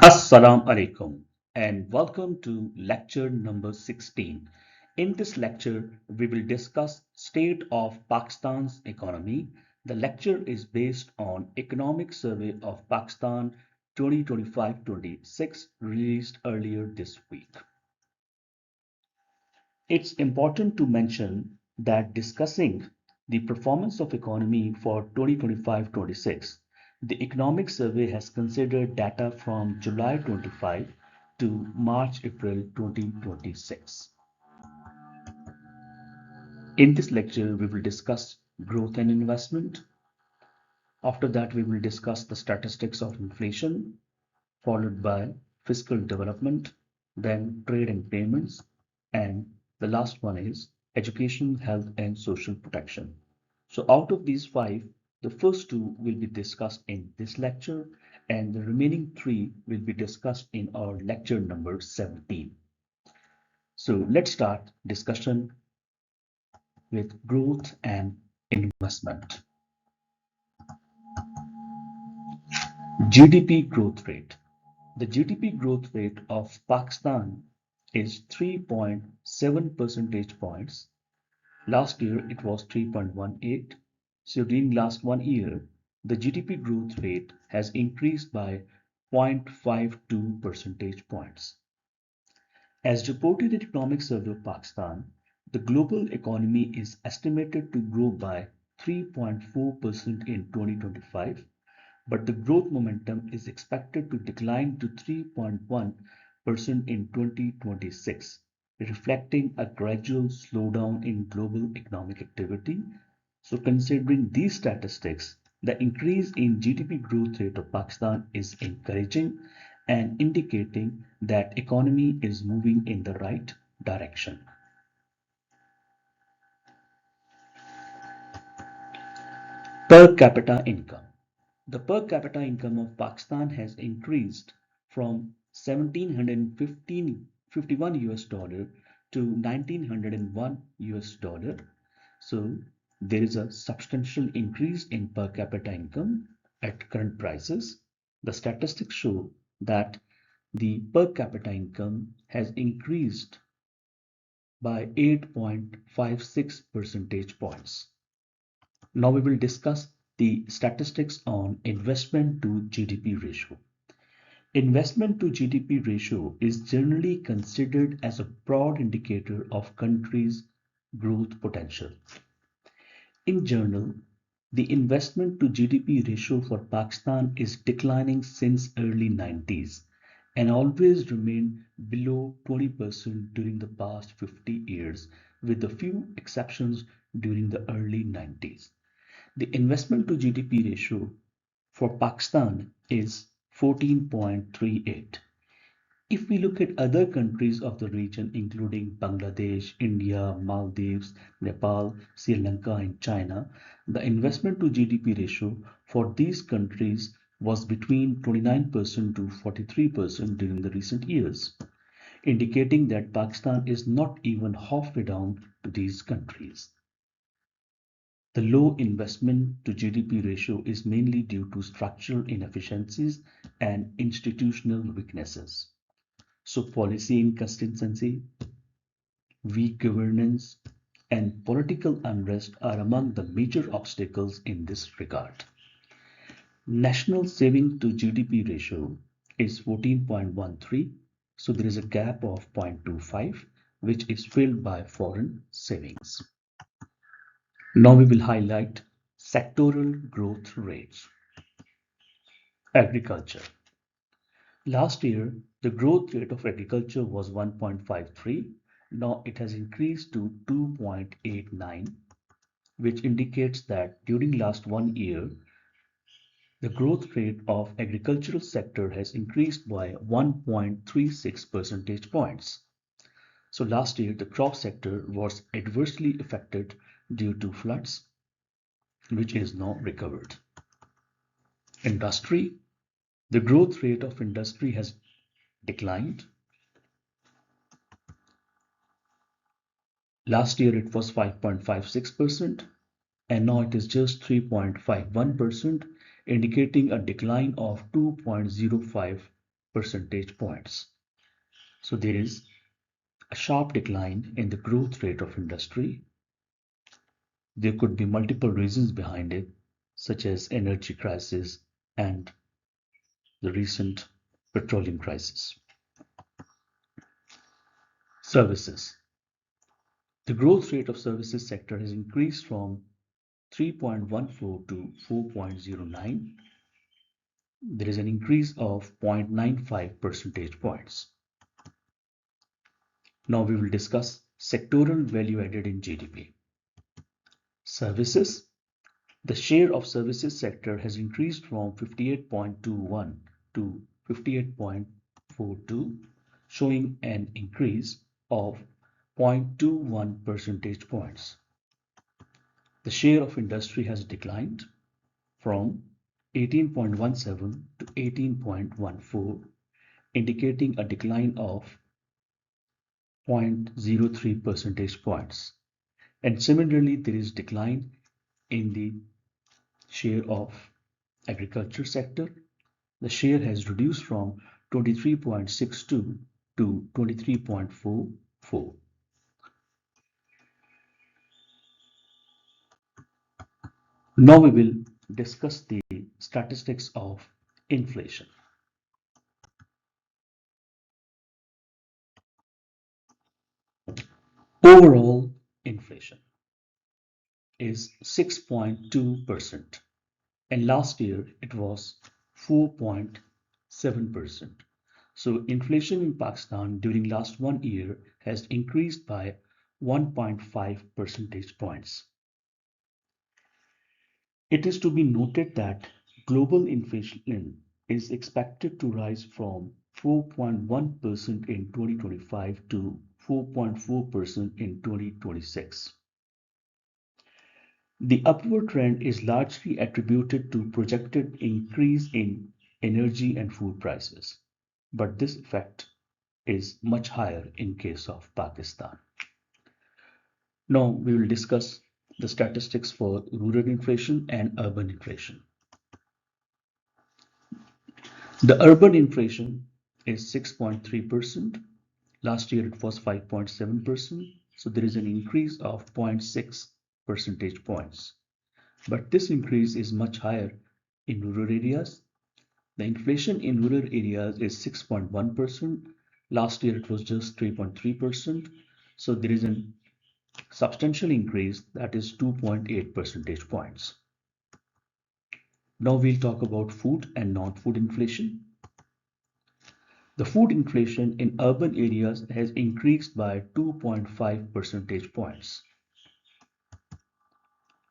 Assalamu alaikum and welcome to lecture number 16. In this lecture, we will discuss state of Pakistan's economy. The lecture is based on Economic Survey of Pakistan 2025-26 released earlier this week. It's important to mention that discussing the performance of economy for 2025-26, the economic survey has considered data from July 25 to March-April 2026. In this lecture, we will discuss growth and investment. After that, we will discuss the statistics of inflation, followed by fiscal development, then trade and payments, and the last one is education, health, and social protection. So out of these five, the first two will be discussed in this lecture, and the remaining three will be discussed in our lecture number 17. So let's start discussion with growth and investment. GDP growth rate. The GDP growth rate of Pakistan is 3.7 percentage points. Last year it was 3.18. So during last 1 year, the GDP growth rate has increased by 0.52 percentage points. As reported in Economic Survey of Pakistan, the global economy is estimated to grow by 3.4% in 2025, but the growth momentum is expected to decline to 3.1% in 2026, reflecting a gradual slowdown in global economic activity. So considering these statistics, the increase in GDP growth rate of Pakistan is encouraging and indicating that economy is moving in the right direction. Per capita income. The per capita income of Pakistan has increased from 1751 US dollar to 1901 US dollar. So there is a substantial increase in per capita income at current prices. The statistics show that the per capita income has increased by 8.56 percentage points. Now we will discuss the statistics on investment to GDP ratio. Investment to GDP ratio is generally considered as a broad indicator of country's growth potential. In general, the investment to GDP ratio for Pakistan is declining since early 90s and always remained below 20% during the past 50 years, with a few exceptions during the early 90s. The investment to GDP ratio for Pakistan is 14.38. If we look at other countries of the region, including Bangladesh, India, Maldives, Nepal, Sri Lanka, and China, the investment to GDP ratio for these countries was between 29% to 43% during the recent years, indicating that Pakistan is not even halfway down to these countries. The low investment to GDP ratio is mainly due to structural inefficiencies and institutional weaknesses. So policy inconsistency, weak governance, and political unrest are among the major obstacles in this regard. National saving to GDP ratio is 14.13, so there is a gap of 0.25, which is filled by foreign savings. Now we will highlight sectoral growth rates. Agriculture. Last year, the growth rate of agriculture was 1.53. Now it has increased to 2.89, which indicates that during last 1 year, the growth rate of agricultural sector has increased by 1.36 percentage points. So last year, the crop sector was adversely affected due to floods, which is now recovered. Industry. The growth rate of industry has declined. Last year it was 5.56% and now it is just 3.51%, indicating a decline of 2.05 percentage points. So there is a sharp decline in the growth rate of industry. There could be multiple reasons behind it, such as energy crisis and the recent petroleum crisis. Services. The growth rate of services sector has increased from 3.14 to 4.09. There is an increase of 0.95 percentage points. Now we will discuss sectoral value added in GDP. Services. The share of services sector has increased from 58.21 to 58.42, showing an increase of 0.21 percentage points. The share of industry has declined from 18.17 to 18.14, indicating a decline of 0.03 percentage points. And similarly, there is decline in the share of agriculture sector. The share has reduced from 23.62 to 23.44. Now we will discuss the statistics of inflation. Overall inflation is 6.2%, and last year it was 4.7%. So inflation in Pakistan during last 1 year has increased by 1.5 percentage points. It is to be noted that global inflation is expected to rise from 4.1% in 2025 to 4.4% in 2026. The upward trend is largely attributed to projected increase in energy and food prices, but this effect is much higher in case of Pakistan. Now we will discuss the statistics for rural inflation and urban inflation. The urban inflation is 6.3%. Last year it was 5.7%. So there is an increase of 0.6 percentage points. But this increase is much higher in rural areas. The inflation in rural areas is 6.1%. Last year it was just 3.3%. So there is a substantial increase, that is 2.8 percentage points. Now we'll talk about food and non-food inflation. The food inflation in urban areas has increased by 2.5 percentage points,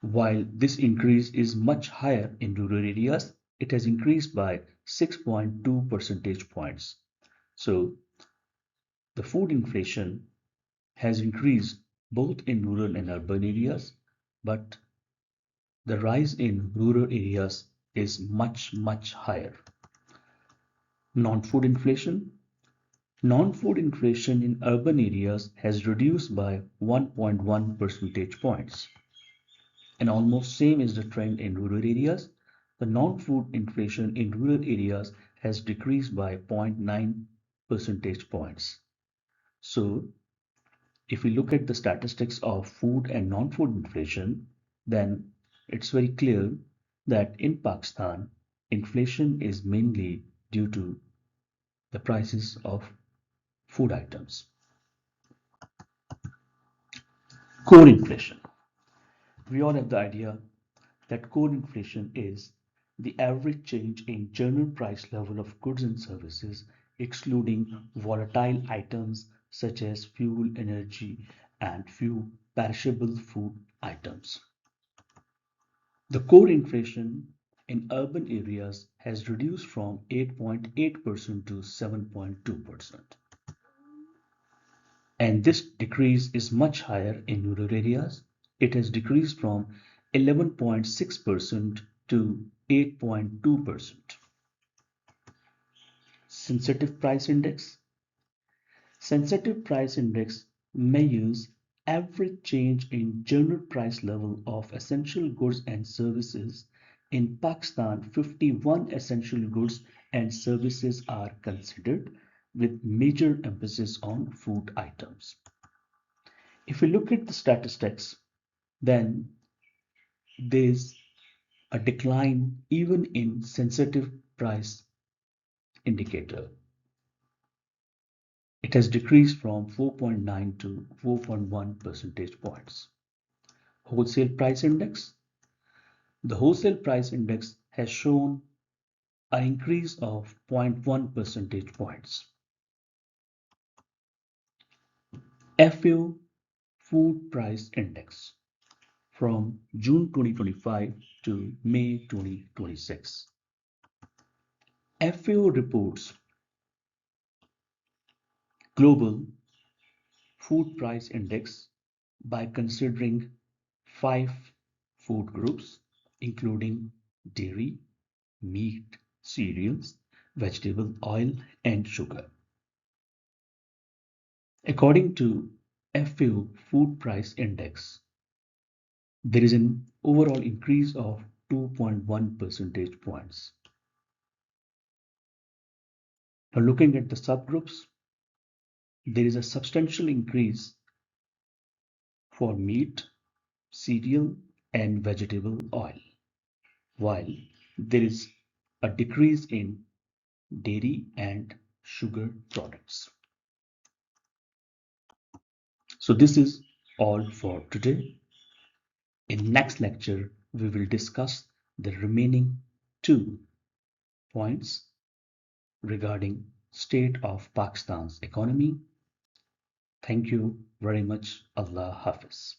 while this increase is much higher in rural areas. It has increased by 6.2 percentage points. So the food inflation has increased both in rural and urban areas, but the rise in rural areas is much higher. Non-food inflation. Non-food inflation in urban areas has reduced by 1.1 percentage points. And almost same is the trend in rural areas. The non-food inflation in rural areas has decreased by 0.9 percentage points. So if we look at the statistics of food and non-food inflation, then it's very clear that in Pakistan, inflation is mainly due to the prices of food items. Core inflation. We all have the idea that core inflation is the average change in general price level of goods and services, excluding volatile items such as fuel, energy, and few perishable food items. The core inflation in urban areas has reduced from 8.8% to 7.2%. And this decrease is much higher in rural areas. It has decreased from 11.6% to 8.2%. Sensitive price index. Sensitive price index measures average change in general price level of essential goods and services in Pakistan, 51 essential goods and services are considered with major emphasis on food items. If we look at the statistics, then there's a decline even in sensitive price indicator. It has decreased from 4.9 to 4.1 percentage points. Wholesale price index. The wholesale price index has shown an increase of 0.1 percentage points. FAO Food Price Index from June 2025 to May 2026. FAO reports global food price index by considering 5 food groups, including dairy, meat, cereals, vegetable oil, and sugar. According to FAO Food Price Index, there is an overall increase of 2.1 percentage points. Now, looking at the subgroups, there is a substantial increase for meat, cereal, and vegetable oil, while there is a decrease in dairy and sugar products. So this is all for today. In next lecture, we will discuss the remaining 2 points regarding state of Pakistan's economy. Thank you very much. Allah Hafiz.